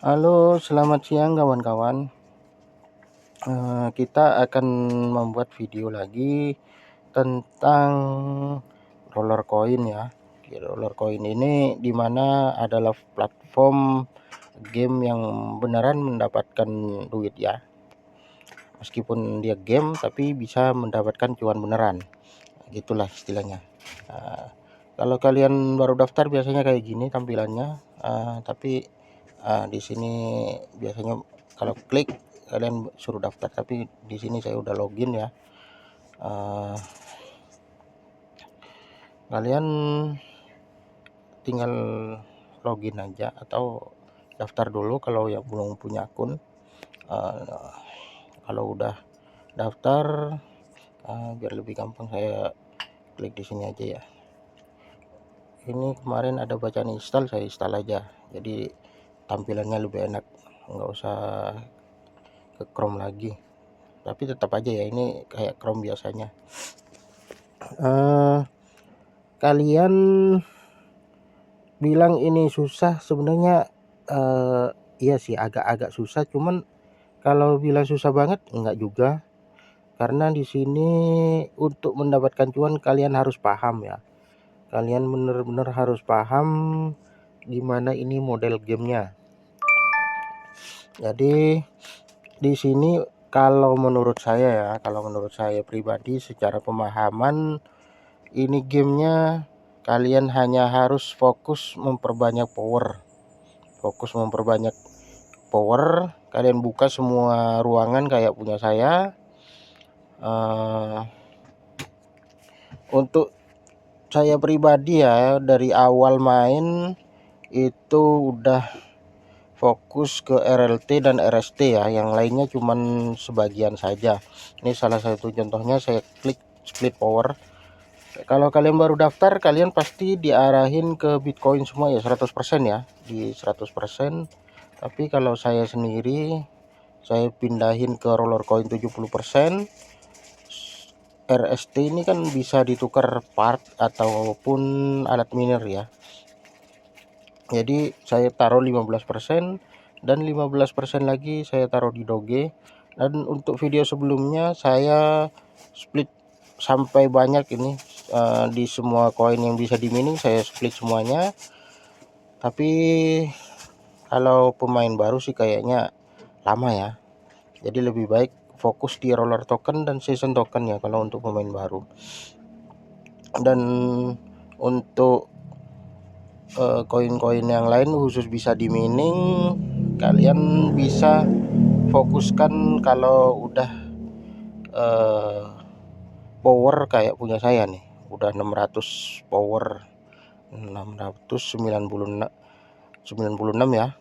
Halo, selamat siang kawan-kawan. Kita akan membuat video lagi tentang roller coin ya. Roller coin ini dimana adalah platform game yang beneran mendapatkan duit ya. Meskipun dia game tapi bisa mendapatkan cuan beneran. Gitulah istilahnya. Kalau kalian baru daftar biasanya kayak gini tampilannya. Tapi di sini biasanya kalau klik kalian suruh daftar, tapi di sini saya udah login ya. Kalian tinggal login aja atau daftar dulu kalau yang belum punya akun. Kalau udah daftar, biar lebih gampang saya klik di sini aja ya. Ini kemarin ada bacaan install, saya install aja, jadi tampilannya lebih enak, nggak usah ke Chrome lagi. Tapi tetap aja ya, ini kayak Chrome biasanya. Kalian bilang ini susah, sebenarnya iya sih agak-agak susah, cuman kalau bilang susah banget enggak juga, karena di sini untuk mendapatkan cuan kalian harus paham ya. Kalian bener-bener harus paham gimana ini model gamenya. Jadi di sini kalau menurut saya pribadi secara pemahaman, ini gamenya kalian hanya harus fokus memperbanyak power. Kalian buka semua ruangan kayak punya saya. Untuk saya pribadi ya, dari awal main itu udah fokus ke RLT dan RST ya, yang lainnya cuman sebagian saja. Ini salah satu contohnya, saya klik split power. Kalau kalian baru daftar, kalian pasti diarahin ke Bitcoin semua ya, 100% ya, di 100%. Tapi kalau saya sendiri, saya pindahin ke roller coin 70%. RST ini kan bisa ditukar part ataupun alat miner ya. Jadi saya taruh 15% dan 15% lagi saya taruh di Doge. Dan untuk video sebelumnya saya split sampai banyak ini, di semua koin yang bisa di mining saya split semuanya. Tapi kalau pemain baru sih kayaknya lama ya. Jadi lebih baik fokus di roller token dan season token ya kalau untuk pemain baru. Dan untuk koin-koin yang lain khusus bisa di mining, kalian bisa fokuskan kalau udah power kayak punya saya nih, udah 600 power, 696 ya.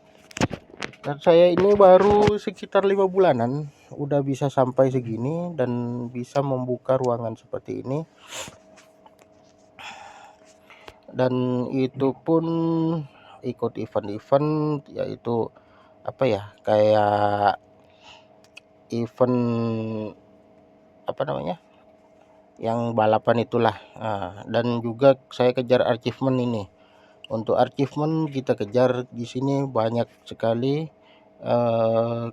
Dan saya ini baru sekitar 5 bulanan udah bisa sampai segini dan bisa membuka ruangan seperti ini. Dan itu pun ikut event-event, yaitu apa ya, kayak event apa namanya, yang balapan itulah. Dan juga saya kejar achievement ini. Untuk achievement kita kejar di sini banyak sekali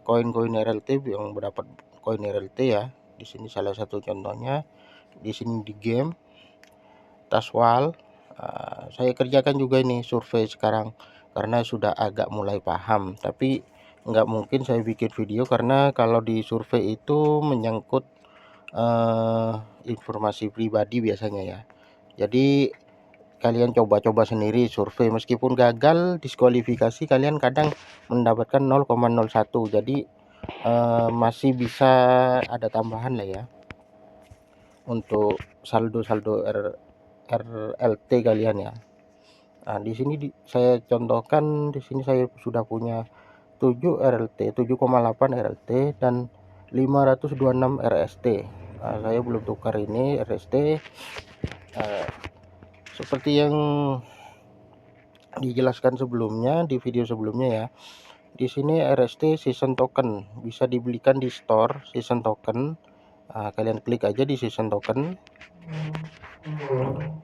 koin-koin RLT yang berdapat koin RLT ya. Di sini salah satu contohnya, di sini di game Taswal. Saya kerjakan juga ini survei sekarang karena sudah agak mulai paham, tapi nggak mungkin saya bikin video karena kalau di survei itu menyangkut informasi pribadi biasanya ya. Jadi kalian coba-coba sendiri survei, meskipun gagal diskualifikasi kalian kadang mendapatkan 0,01, jadi masih bisa ada tambahan lah ya untuk saldo-saldo RLT kalian ya. Di sini saya contohkan, di sini saya sudah punya 7 RLT, 7,8 RLT dan 526 RST. Saya belum tukar ini RST. Seperti yang dijelaskan sebelumnya di video sebelumnya ya. Di sini RST season token bisa dibelikan di store season token. Kalian klik aja di season token.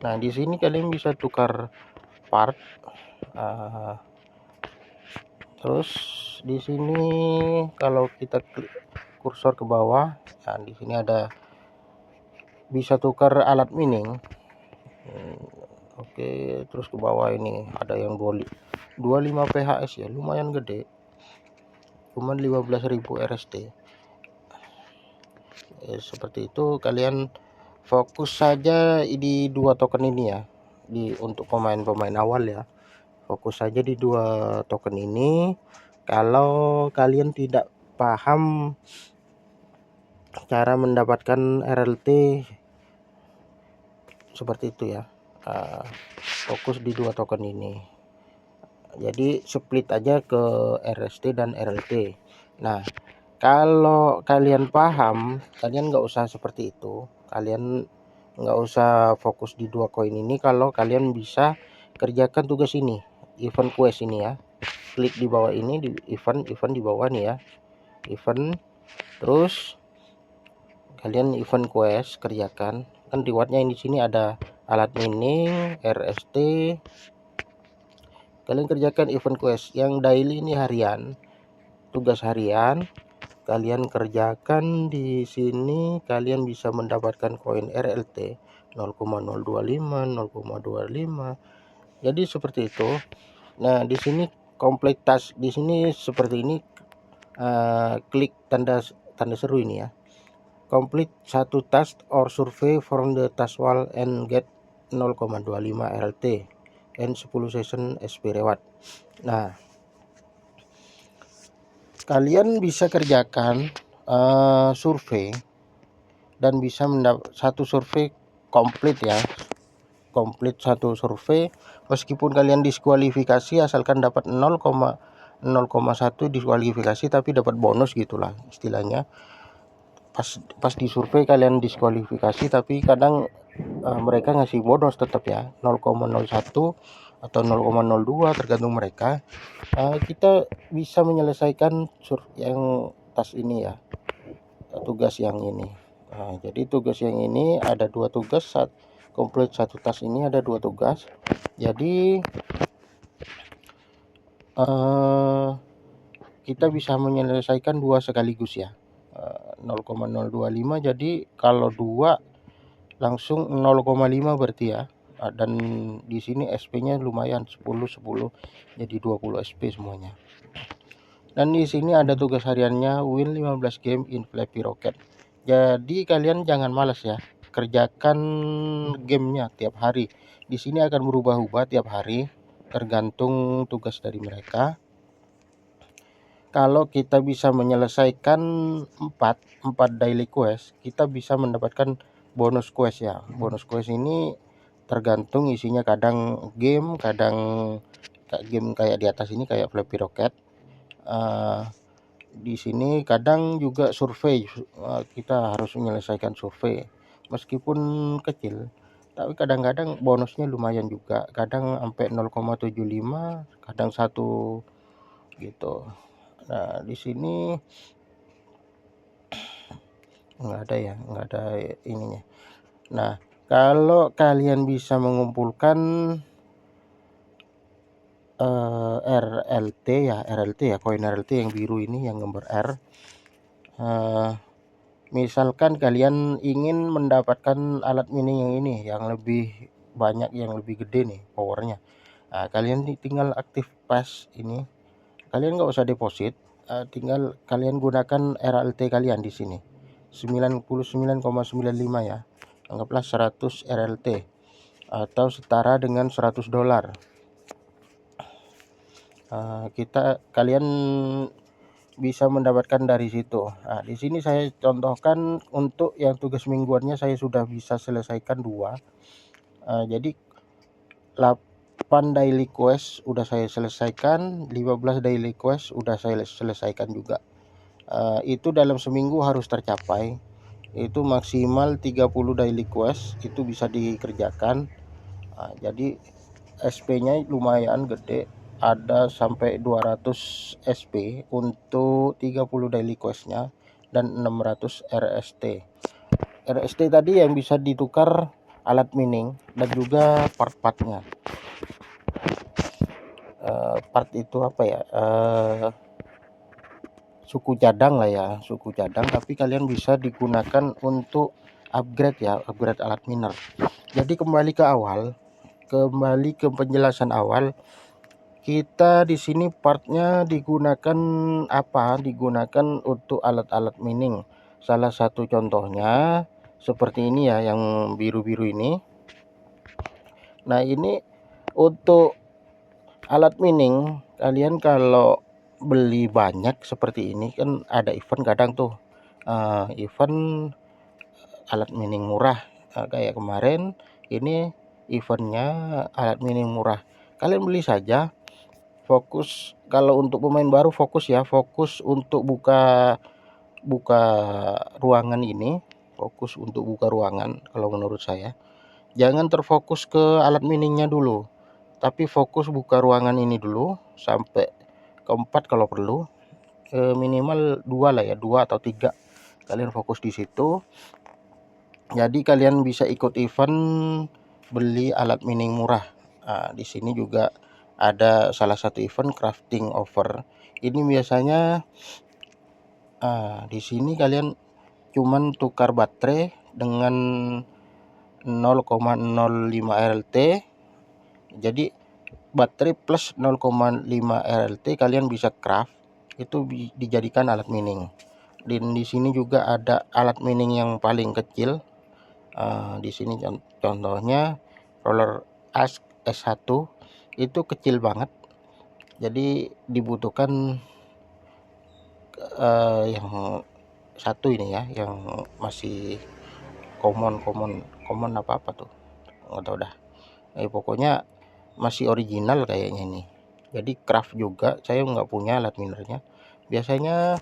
Nah, di sini kalian bisa tukar part. Terus di sini kalau kita klik kursor ke bawah, nah di sini ada bisa tukar alat mining. Oke, terus ke bawah ini ada yang 25 PHS ya, lumayan gede, cuman 15.000 RST. Seperti itu, kalian fokus saja di dua token ini ya, untuk pemain-pemain awal ya, fokus saja di dua token ini. Kalau kalian tidak paham cara mendapatkan RLT seperti itu ya, fokus di dua token ini. Jadi split aja ke RST dan RLT. Nah, kalau kalian paham, kalian nggak usah seperti itu. Kalian nggak usah fokus di dua koin ini. Kalau kalian bisa kerjakan tugas ini, event quest ini ya. Klik di bawah ini, di event di bawah nih ya, event. Terus kalian event quest kerjakan. Kan rewardnya di sini ada alat mining, RST. Kalian kerjakan event quest yang daily ini harian, tugas harian. Kalian kerjakan di sini, kalian bisa mendapatkan koin RLT 0,025, 0,25. Jadi seperti itu. Nah, di sini complete task, di sini seperti ini, klik tanda seru ini ya. Complete satu task or survey from the task wall and get 0,25 RLT and 10 session SP reward. Nah, kalian bisa kerjakan survei dan bisa mendapat satu survei komplit ya, komplit satu survei. Meskipun kalian diskualifikasi, asalkan dapat 0,1 diskualifikasi tapi dapat bonus gitulah istilahnya. Pas di survei kalian diskualifikasi, tapi kadang mereka ngasih bonus tetap ya, 0,01 atau 0,02 tergantung mereka. Kita bisa menyelesaikan yang tas ini ya, tugas yang ini. Jadi tugas yang ini ada dua tugas, komplit satu tas ini ada dua tugas. Jadi kita bisa menyelesaikan dua sekaligus ya, 0,025. Jadi kalau dua langsung 0,5 berarti ya. Dan di sini SP-nya lumayan 10 jadi 20 SP semuanya. Dan di sini ada tugas hariannya, win 15 game in Flappy Rocket. Jadi kalian jangan malas ya, kerjakan gamenya tiap hari. Di sini akan berubah-ubah tiap hari tergantung tugas dari mereka. Kalau kita bisa menyelesaikan 4 daily quest, kita bisa mendapatkan bonus quest ya. Bonus quest ini tergantung isinya, kadang game, kadang game kayak di atas ini kayak Flappy Rocket. Di sini kadang juga survei, kita harus menyelesaikan survei meskipun kecil, tapi kadang-kadang bonusnya lumayan juga, kadang sampai 0,75, kadang 1 gitu. Nah, di sini nggak ada ininya. Nah, kalau kalian bisa mengumpulkan RLT ya, koin RLT yang biru ini yang gambar R. Misalkan kalian ingin mendapatkan alat mining yang ini, yang lebih banyak, yang lebih gede nih powernya. Kalian tinggal aktif pas ini. Kalian nggak usah deposit, tinggal kalian gunakan RLT kalian di sini 99,95 ya. Anggaplah 100 RLT atau setara dengan $100. Kalian bisa mendapatkan dari situ. Di sini saya contohkan untuk yang tugas mingguannya saya sudah bisa selesaikan 2. Jadi 8 daily quest udah saya selesaikan, 15 daily quest udah saya selesaikan juga. Itu dalam seminggu harus tercapai. Itu maksimal 30 daily quest itu bisa dikerjakan. Jadi SP-nya lumayan gede, ada sampai 200 SP untuk 30 daily quest-nya dan 600 RST. RST tadi yang bisa ditukar alat mining dan juga part-partnya. Part itu apa ya? suku cadang lah ya, suku cadang, tapi kalian bisa digunakan untuk upgrade ya, upgrade alat miner. Jadi kembali ke penjelasan awal. Kita di sini partnya digunakan apa? Digunakan untuk alat-alat mining. Salah satu contohnya seperti ini ya, yang biru-biru ini. Nah, ini untuk alat mining. Kalian kalau beli banyak seperti ini kan ada event kadang tuh, event alat mining murah, kayak kemarin ini eventnya alat mining murah. Kalian beli saja, fokus kalau untuk pemain baru, fokus ya, fokus untuk buka ruangan ini, fokus untuk buka ruangan kalau menurut saya. Jangan terfokus ke alat miningnya dulu, tapi fokus buka ruangan ini dulu sampai keempat kalau perlu, minimal 2 lah ya, 2 atau 3. Kalian fokus di situ. Jadi kalian bisa ikut event beli alat mining murah. Nah, di sini juga ada salah satu event crafting offer. Ini biasanya di sini kalian cuman tukar baterai dengan 0,05 RLT. Jadi baterai plus 0,5 RLT kalian bisa craft, itu dijadikan alat mining. Dan di sini juga ada alat mining yang paling kecil. Di sini contohnya roller ask S1, itu kecil banget. Jadi dibutuhkan yang satu ini ya, yang masih common apa tuh, nggak tahu dah. Pokoknya masih original kayaknya ini. Jadi craft juga, saya nggak punya alat minernya. Biasanya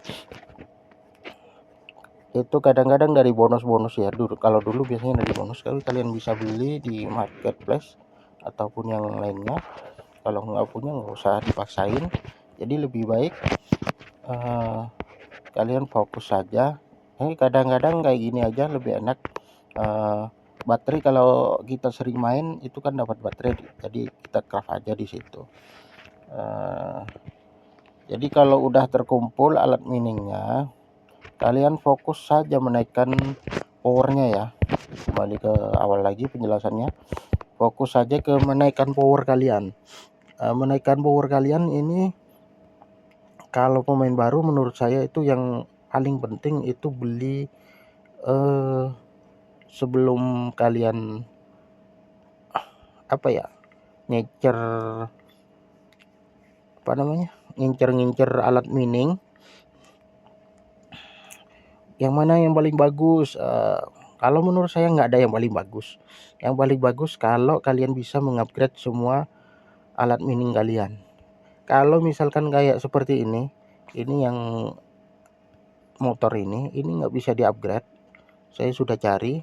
itu kadang-kadang dari bonus ya, kalau dulu biasanya dari bonus. Kalau kalian bisa beli di marketplace ataupun yang lainnya. Kalau nggak punya nggak usah dipaksain. Jadi lebih baik kalian fokus saja. Kadang-kadang kayak gini aja lebih enak. Baterai kalau kita sering main itu kan dapat baterai, jadi kita craft aja di situ. Jadi kalau udah terkumpul alat miningnya, kalian fokus saja menaikkan powernya ya. Kembali ke awal lagi penjelasannya, fokus saja ke menaikkan power kalian. Menaikkan power kalian ini kalau pemain baru menurut saya itu yang paling penting itu beli sebelum kalian ngincer alat mining, yang mana yang paling bagus. Kalau menurut saya nggak ada yang paling bagus. Yang paling bagus kalau kalian bisa mengupgrade semua alat mining kalian. Kalau misalkan kayak seperti ini yang motor ini nggak bisa di-upgrade. Saya sudah cari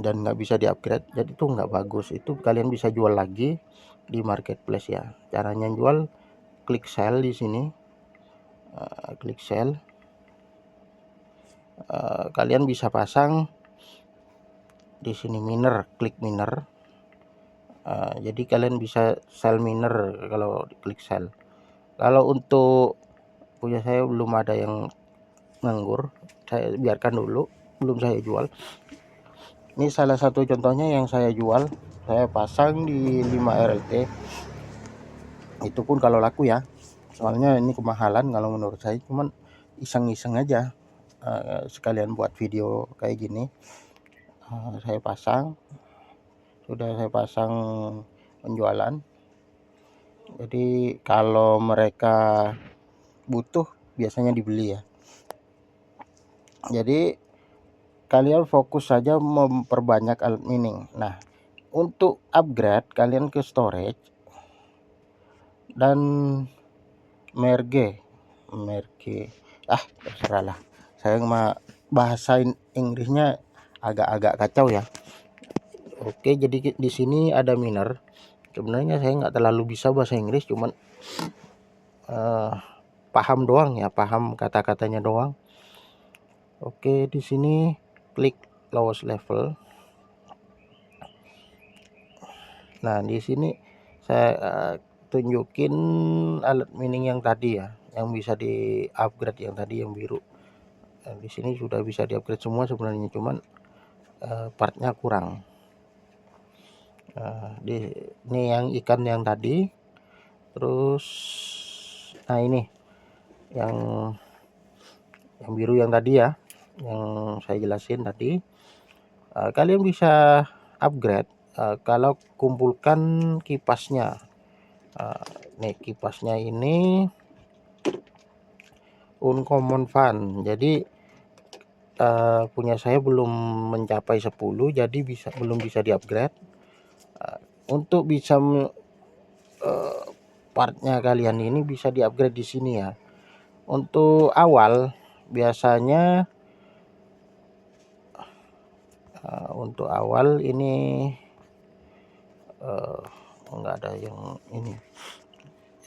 dan nggak bisa di-upgrade, jadi itu nggak bagus. Itu kalian bisa jual lagi di marketplace ya. Caranya jual, klik sell di sini, klik sell. Kalian bisa pasang di sini miner, klik miner. Jadi kalian bisa sell miner kalau klik sell. Kalau untuk punya saya belum ada yang nganggur, saya biarkan dulu, belum saya jual. Ini salah satu contohnya yang saya jual, saya pasang di 5 RLT. Itu pun kalau laku ya, soalnya ini kemahalan kalau menurut saya, cuman iseng-iseng aja. Sekalian buat video kayak gini, saya pasang, sudah saya pasang penjualan. Jadi kalau mereka butuh biasanya dibeli ya. Jadi kalian fokus saja memperbanyak alat mining. Nah, untuk upgrade kalian ke storage dan merge terserah lah, saya mah bahasa Inggrisnya agak-agak kacau ya. Oke, jadi di sini ada miner. Sebenarnya saya nggak terlalu bisa bahasa Inggris, cuman paham doang ya, paham kata-katanya doang. Oke, di sini klik lowest level. Nah, di sini saya tunjukin alat mining yang tadi ya, yang bisa di-upgrade yang tadi yang biru. Di sini sudah bisa di-upgrade semua sebenarnya, cuman partnya kurang. Ini yang ikan yang tadi. Terus nah ini yang biru yang tadi ya, yang saya jelasin tadi. Kalian bisa upgrade kalau kumpulkan kipasnya. Nih kipasnya ini uncommon fun, jadi punya saya belum mencapai 10, jadi belum bisa di-upgrade. Untuk bisa partnya kalian ini bisa di-upgrade di sini ya. Untuk awal biasanya untuk awal ini enggak ada yang ini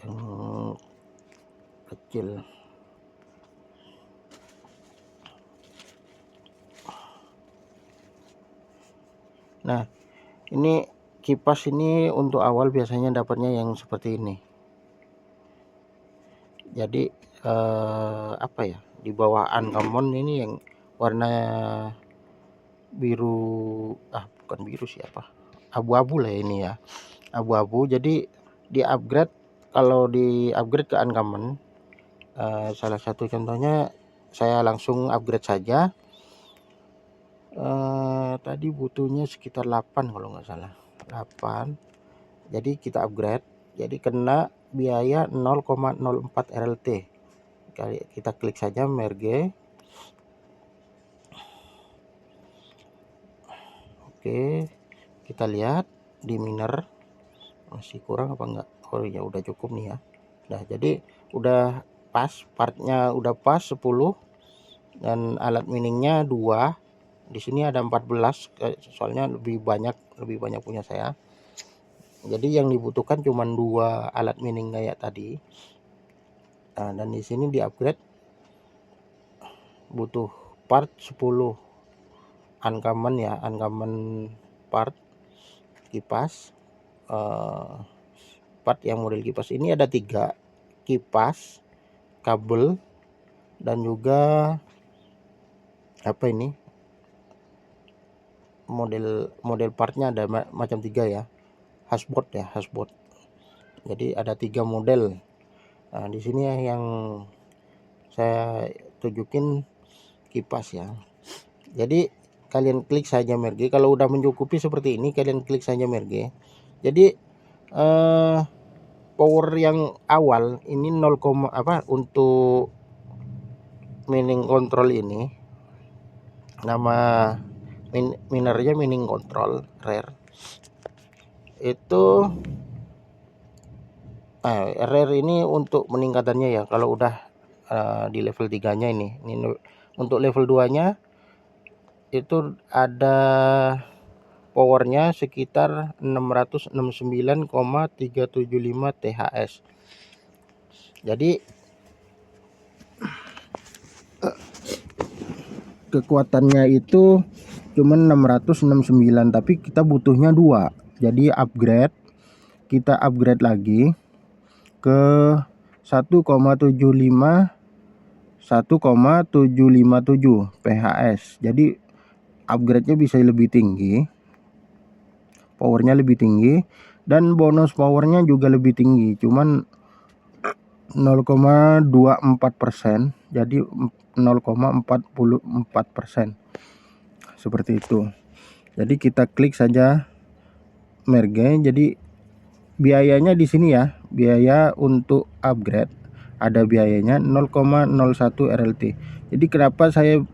yang kecil. Nah, ini kipas ini untuk awal biasanya dapatnya yang seperti ini. Jadi apa ya, di bawah uncommon ini yang warna biru, bukan biru siapa, abu-abu lah ini ya, abu-abu. Jadi di upgrade, kalau di upgrade ke uncommon, salah satu contohnya saya langsung upgrade saja. Tadi butuhnya sekitar 8 kalau nggak salah, 8. Jadi kita upgrade, jadi kena biaya 0,04 RLT. Kita klik saja merge. Oke, kita lihat di miner masih kurang apa enggak. Oh ya udah cukup nih ya. Nah, jadi udah pas, partnya udah pas 10 dan alat miningnya 2. Di sini ada 14, soalnya lebih banyak punya saya. Jadi yang dibutuhkan cuma 2 alat mining kayak tadi. Nah, dan di sini di upgrade butuh part 10 uncommon ya, uncommon part kipas. Part yang model kipas ini ada 3, kipas, kabel, dan juga apa ini, model partnya ada macam 3 ya, hashboard. Jadi ada 3 model. Nah, di sini yang saya tunjukin kipas ya. Jadi kalian klik saja merge. Kalau udah mencukupi seperti ini, kalian klik saja merge. Jadi power yang awal ini 0, untuk mining control ini, nama minernya mining control rare. Itu rare ini untuk meningkatannya ya. Kalau udah di level 3-nya ini untuk level 2-nya itu ada powernya sekitar 669,375 THS. Jadi kekuatannya itu cuman 669, tapi kita butuhnya 2. Jadi kita upgrade lagi ke 1,757 PHS. Jadi upgrade-nya bisa lebih tinggi, powernya lebih tinggi, dan bonus powernya juga lebih tinggi, cuman 0,24%, jadi 0,44%, seperti itu. Jadi kita klik saja merge. Jadi biayanya di sini ya, biaya untuk upgrade ada biayanya 0,01 RLT. Jadi kenapa saya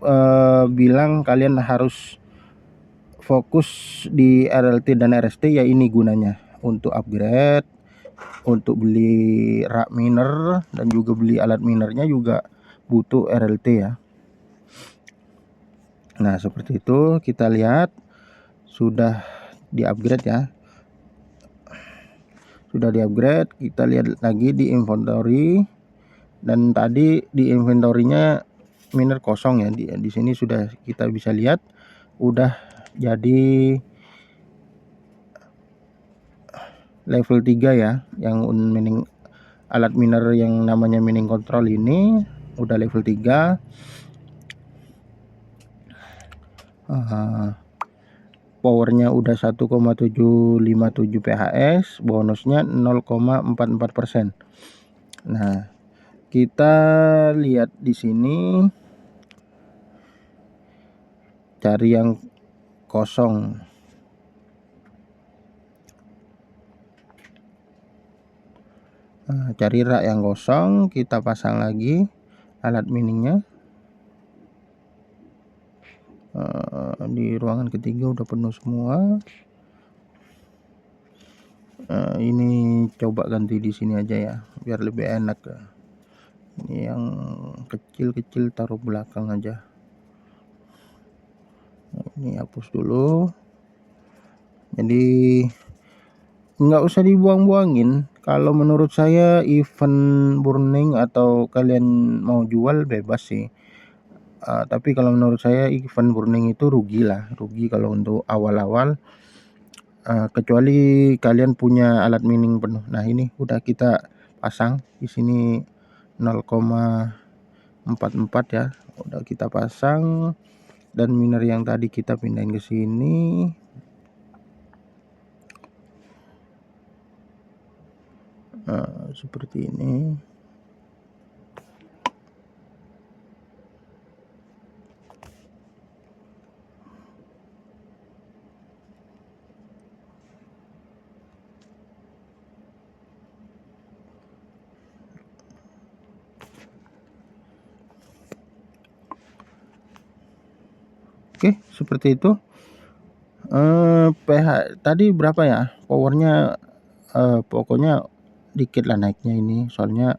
bilang kalian harus fokus di RLT dan RST, ya ini gunanya untuk upgrade, untuk beli rak miner, dan juga beli alat minernya juga butuh RLT ya. Nah, seperti itu. Kita lihat sudah di upgrade ya, sudah di upgrade. Kita lihat lagi di inventory, dan tadi di inventory-nya miner kosong ya. Di sini sudah kita bisa lihat udah jadi level 3 ya, yang mining alat miner yang namanya mining control ini udah level 3. Powernya udah 1,757 PHS, bonusnya 0,44%. Nah, kita lihat di sini, cari yang kosong. Cari rak yang kosong, kita pasang lagi alat miningnya. Di ruangan ketiga udah penuh semua. Ini coba ganti di sini aja ya, biar lebih enak ya. Ini yang kecil-kecil taruh belakang aja. Ini hapus dulu. Jadi nggak usah dibuang-buangin. Kalau menurut saya event burning atau kalian mau jual bebas sih. Tapi kalau menurut saya event burning itu rugi kalau untuk awal-awal. Kecuali kalian punya alat mining penuh. Nah, ini udah kita pasang di sini 0,44 ya. Udah kita pasang, dan miner yang tadi kita pindahin ke sini. Seperti ini. Oke, seperti itu. PH tadi berapa ya? Powernya pokoknya dikit lah naiknya ini, soalnya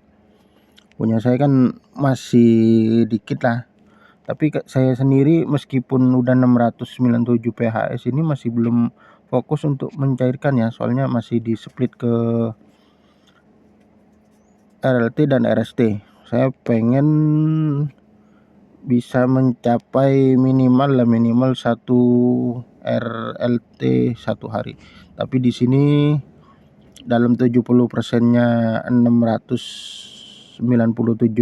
punya saya kan masih dikit lah. Tapi saya sendiri meskipun udah 697 PHS ini masih belum fokus untuk mencairkan ya, soalnya masih di split ke RLT dan RST. Saya pengen bisa mencapai minimal 1 RLT 1 hari. Tapi di sini dalam 70%-nya 697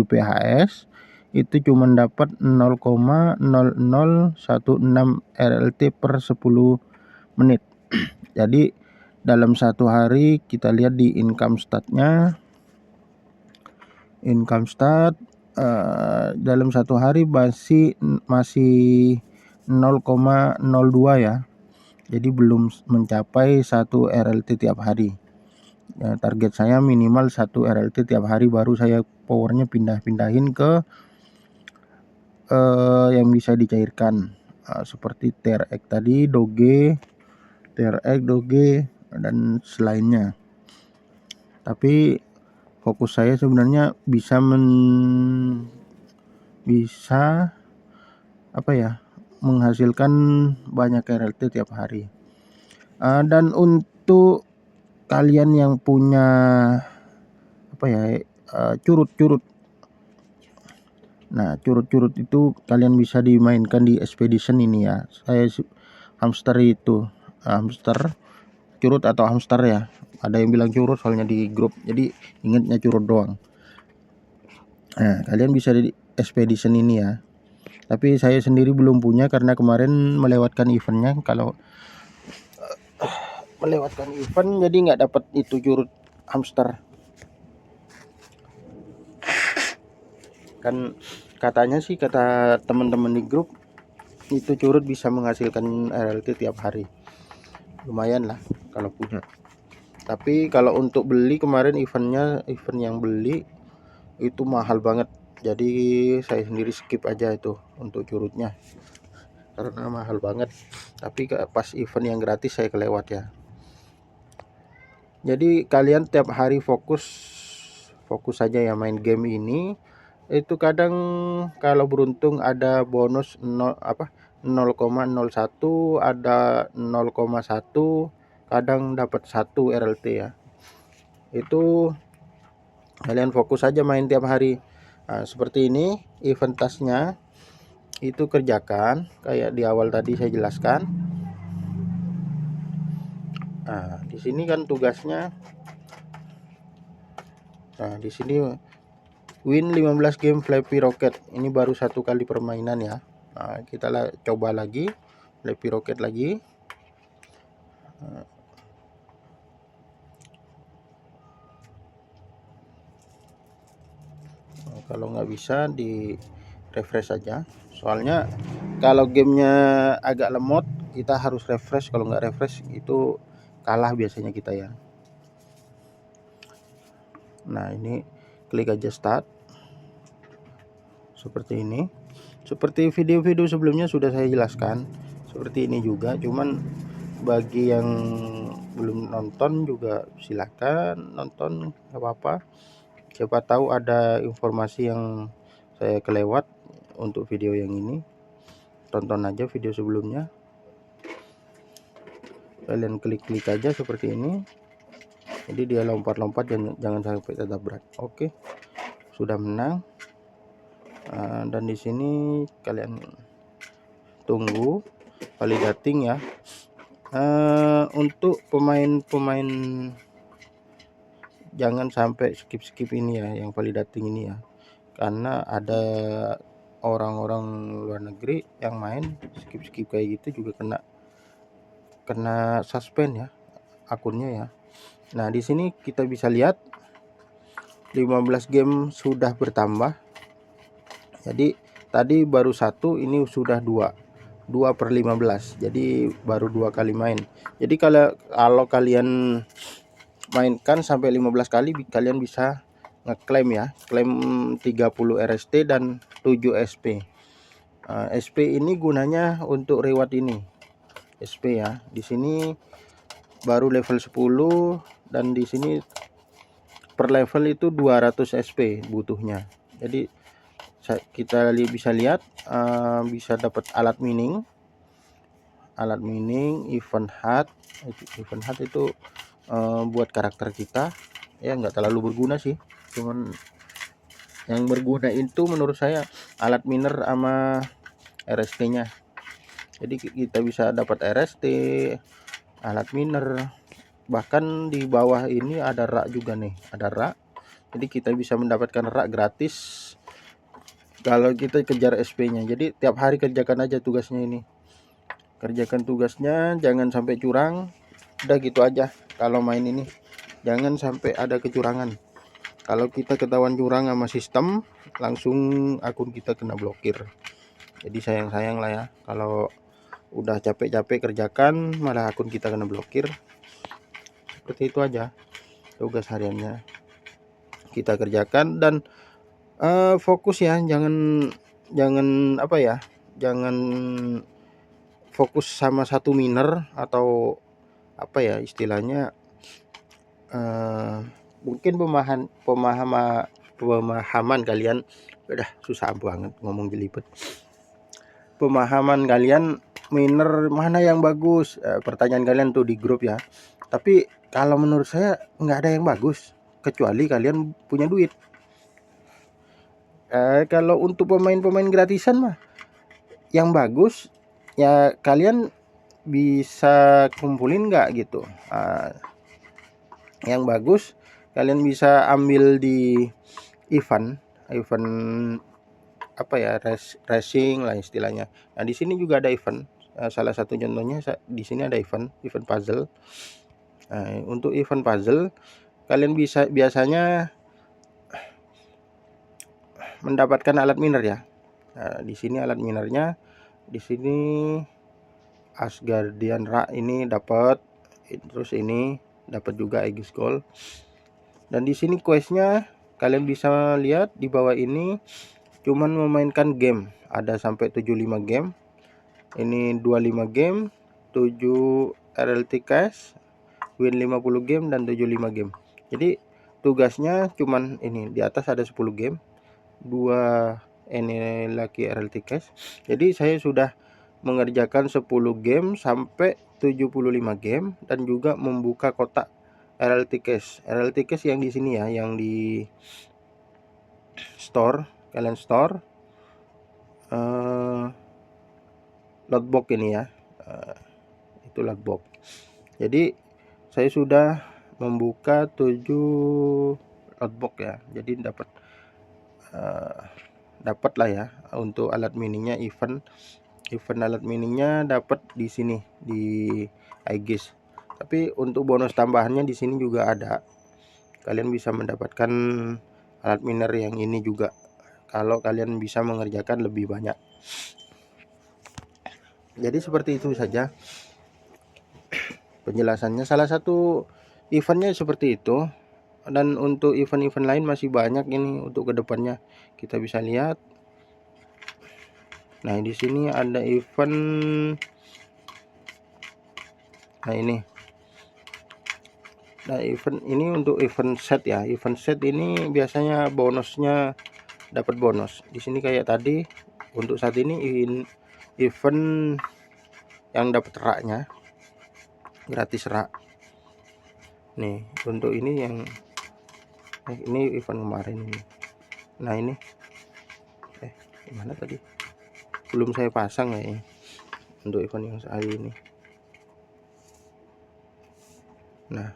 PHS itu cuma dapat 0,0016 RLT per 10 menit. Jadi dalam 1 hari kita lihat di income stat-nya. Income stat dalam 1 hari masih 0,02 ya. Jadi belum mencapai 1 RLT tiap hari. Ya, target saya minimal 1 RLT tiap hari, baru saya powernya pindahin ke yang bisa dicairkan, seperti TRX tadi, Doge, TRX, Doge, dan selainnya. Tapi fokus saya sebenarnya bisa menghasilkan banyak RLT tiap hari. Dan untuk kalian yang punya curut-curut. Nah, curut-curut itu kalian bisa dimainkan di expedition ini ya. Saya hamster itu, hamster curut atau hamster ya. Ada yang bilang curut soalnya di grup, jadi ingatnya curut doang. Nah, kalian bisa di expedition ini ya. Tapi saya sendiri belum punya karena kemarin melewatkan eventnya. Kalau melewatkan event jadi nggak dapat itu curut hamster. Kan katanya sih, kata teman-teman di grup, itu curut bisa menghasilkan RLT tiap hari. Lumayan lah kalau punya. Tapi kalau untuk beli kemarin event yang beli itu mahal banget. Jadi saya sendiri skip aja itu untuk curutnya karena mahal banget. Tapi pas event yang gratis saya kelewat ya. Jadi kalian tiap hari fokus saja ya main game ini. Itu kadang kalau beruntung ada bonus 0,01, ada 0,1, kadang dapat 1 RLT ya. Itu kalian fokus aja main tiap hari. Nah, seperti ini event tasnya itu kerjakan kayak di awal tadi saya jelaskan. Nah, di sini kan tugasnya Nah, di sini win 15 game Flappy Rocket. Ini baru satu kali permainan ya. Nah, kita coba lagi Flappy Rocket lagi. Nah, kalau nggak bisa di refresh saja. Soalnya kalau gamenya agak lemot, kita harus refresh. Kalau nggak refresh itu kalah biasanya kita ya. Nah, ini klik aja start. Seperti ini. Seperti video-video sebelumnya sudah saya jelaskan. Seperti ini juga, cuman bagi yang belum nonton juga silakan nonton, nggak apa-apa. Siapa tahu ada informasi yang saya kelewat untuk video yang ini. Tonton aja video sebelumnya. Kalian klik-klik aja seperti ini. Jadi dia lompat-lompat, jangan sampai tertabrak. Oke, sudah menang. Dan di sini kalian tunggu validating ya. Untuk pemain-pemain jangan sampai skip ini ya, yang validating ini ya, karena ada orang-orang luar negeri yang main skip kayak gitu juga kena suspend ya akunnya ya. Nah, di sini kita bisa lihat 15 game sudah bertambah. Jadi tadi baru satu, ini sudah 2/15. Jadi baru 2 kali main. Jadi kalau kalian mainkan sampai 15 kali, kalian bisa ngeklaim ya, klaim 30 RST dan 7 SP. SP ini gunanya untuk reward ini. SP ya. Di sini baru level 10 dan di sini per level itu 200 SP butuhnya. Jadi kita bisa lihat bisa dapat alat mining, event hat itu buat karakter kita ya, nggak terlalu berguna sih, cuman yang berguna itu menurut saya alat miner sama RST nya. Jadi kita bisa dapat RST, alat miner, bahkan di bawah ini ada rak juga nih, ada rak. Jadi kita bisa mendapatkan rak gratis kalau kita kejar SP nya. Jadi tiap hari kerjakan aja tugasnya ini, kerjakan tugasnya, jangan sampai curang. Udah gitu aja kalau main ini, jangan sampai ada kecurangan. Kalau kita ketahuan curang sama sistem, langsung akun kita kena blokir. Jadi sayang lah ya, kalau udah capek-capek kerjakan malah akun kita kena blokir. Seperti itu aja tugas hariannya kita kerjakan, dan fokus ya, jangan apa ya, jangan fokus sama satu miner atau apa ya istilahnya, mungkin pemahaman kalian udah susah banget ngomong jelibet. Pemahaman kalian miner mana yang bagus, pertanyaan kalian tuh di grup ya. Tapi kalau menurut saya nggak ada yang bagus kecuali kalian punya duit. Kalau untuk pemain gratisan mah yang bagus ya kalian bisa kumpulin nggak gitu. Yang bagus kalian bisa ambil di event apa ya, racing lah istilahnya. Nah, di sini juga ada event. Salah satu contohnya di sini ada event puzzle. Untuk event puzzle kalian bisa biasanya mendapatkan alat miner ya. Di sini alat minernya, di sini Asgardian Rak ini dapat, terus ini dapat juga Aegis Gold. Dan di sini questnya kalian bisa lihat di bawah ini cuman memainkan game, ada sampai 75 game. Ini 25 game, 7 RLT cash, win 50 game dan 75 game. Jadi tugasnya cuman ini, di atas ada 10 game, 2 ini lagi RLT cash. Jadi saya sudah mengerjakan 10 game sampai 75 game dan juga membuka kotak RLT cash. RLT cash yang di sini ya, yang di store, kalian store lotbox ini ya, itu lotbox. Jadi saya sudah membuka 75 notebook ya. Jadi dapat lah ya untuk alat mininya, event alat mininya dapat di sini di iGIS. Tapi untuk bonus tambahannya di sini juga ada. Kalian bisa mendapatkan alat miner yang ini juga kalau kalian bisa mengerjakan lebih banyak. Jadi seperti itu saja penjelasannya. Salah satu eventnya seperti itu, dan untuk event-event lain masih banyak ini untuk kedepannya. Kita bisa lihat. Nah, di sini ada event. Nah, ini. Nah, event ini untuk event set ya. Event set ini biasanya bonusnya dapat bonus. Di sini kayak tadi untuk saat ini event yang dapat raknya gratis rak. Nih, untuk ini yang ini event kemarin ini. Nah, ini gimana tadi? Belum saya pasang ya untuk event yang hari ini. Nah,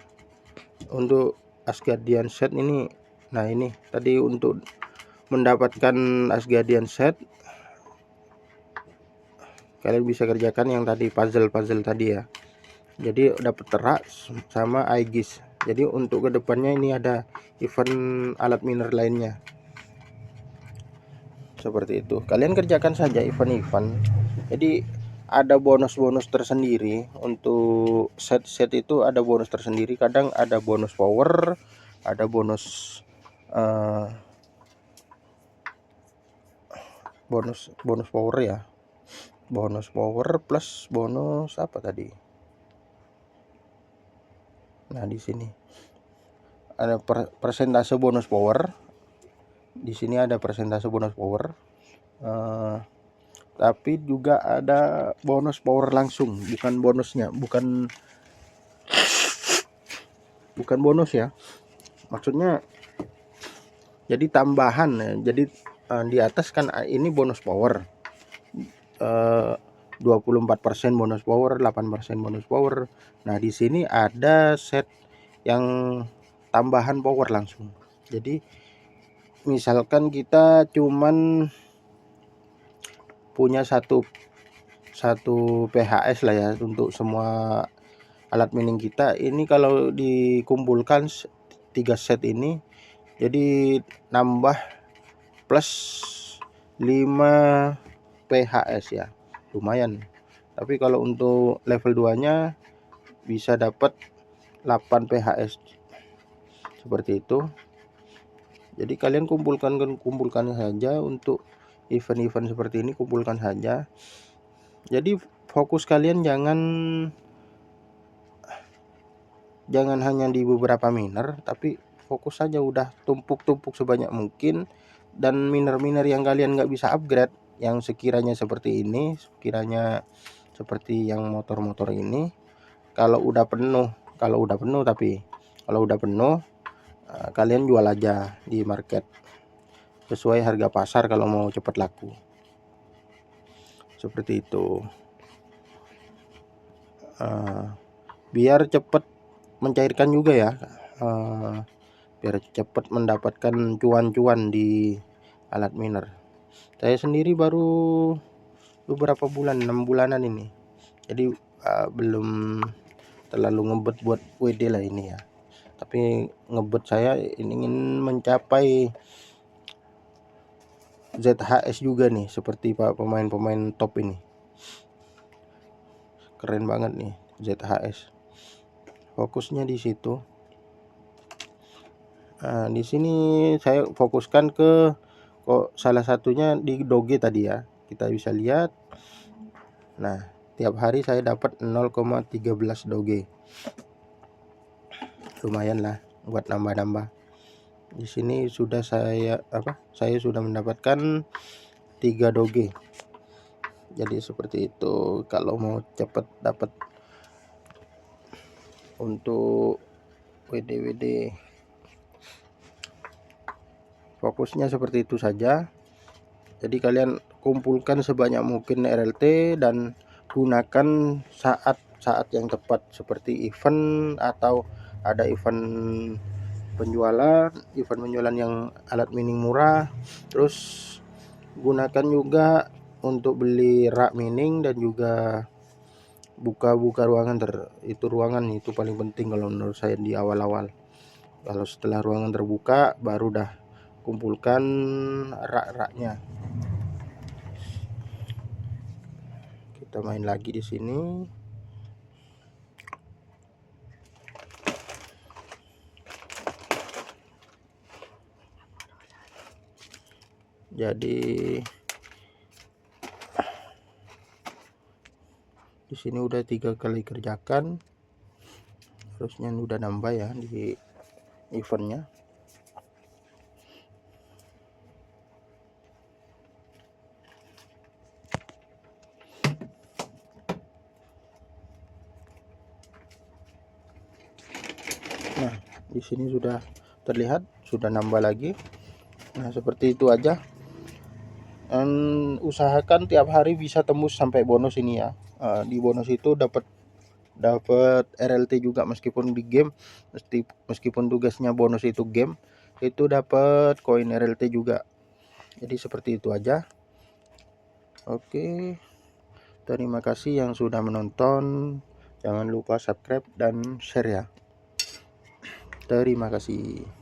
untuk Asgardian set ini, nah ini tadi untuk mendapatkan Asgardian set kalian bisa kerjakan yang tadi puzzle tadi ya. Jadi dapat terak sama iGIS. Jadi untuk kedepannya ini ada event alat miner lainnya seperti itu. Kalian kerjakan saja event-event. Jadi ada bonus-bonus tersendiri untuk set itu, ada bonus tersendiri. Kadang ada bonus power, ada bonus bonus power ya. Bonus power plus bonus apa tadi? Nah, di sini ada persentase bonus power. Di sini ada persentase bonus power. Tapi juga ada bonus power langsung, bukan bonusnya, bukan bonus ya. Maksudnya jadi tambahan ya. Jadi di atas kan ini bonus power. 24% bonus power, 8% bonus power. Nah, di sini ada set yang tambahan power langsung. Jadi misalkan kita cuman punya satu PHS lah ya untuk semua alat mining kita. Ini kalau dikumpulkan 3 set ini jadi nambah plus 5 PHS ya, lumayan. Tapi kalau untuk level 2 nya bisa dapat 8 PHS seperti itu. Jadi kalian kumpulkan saja untuk event-event seperti ini, kumpulkan saja. Jadi fokus kalian jangan hanya di beberapa miner, tapi fokus saja udah tumpuk sebanyak mungkin. Dan miner-miner yang kalian nggak bisa upgrade, yang sekiranya seperti ini, sekiranya seperti yang motor-motor ini, kalau udah penuh kalian jual aja di market sesuai harga pasar kalau mau cepat laku. Seperti itu. Biar cepat mencairkan juga ya. Biar cepat mendapatkan cuan-cuan di alat miner. Saya sendiri baru beberapa bulan, 6 bulanan ini. Jadi belum terlalu ngebet buat WD lah ini ya. Tapi ngebet saya ingin mencapai ZHS juga nih, seperti pemain-pemain top ini. Keren banget nih ZHS. Fokusnya di situ. Nah, di sini saya fokuskan ke salah satunya di doge tadi ya. Kita bisa lihat. Nah, tiap hari saya dapat 0,13 doge. Lumayan lah buat nambah-nambah. Di sini sudah saya sudah mendapatkan 3 doge. Jadi seperti itu kalau mau cepat dapat untuk WD. Fokusnya seperti itu saja. Jadi kalian kumpulkan sebanyak mungkin RLT dan gunakan saat yang tepat, seperti event atau ada event event penjualan yang alat mining murah. Terus gunakan juga untuk beli rak mining dan juga buka ruangan ruangan itu paling penting kalau menurut saya di awal-awal. Kalau setelah ruangan terbuka baru dah kumpulkan rak-raknya. Kita main lagi di sini. Jadi di sini udah 3 kali kerjakan, harusnya udah nambah ya di eventnya. Nah, di sini sudah terlihat, sudah nambah lagi. Nah, seperti itu aja. Dan usahakan tiap hari bisa tembus sampai bonus ini ya. Di bonus itu dapat RLT juga, meskipun di game, meskipun tugasnya bonus itu game, itu dapat koin RLT juga. Jadi seperti itu aja. Oke, terima kasih yang sudah menonton. Jangan lupa subscribe dan share ya. Terima kasih.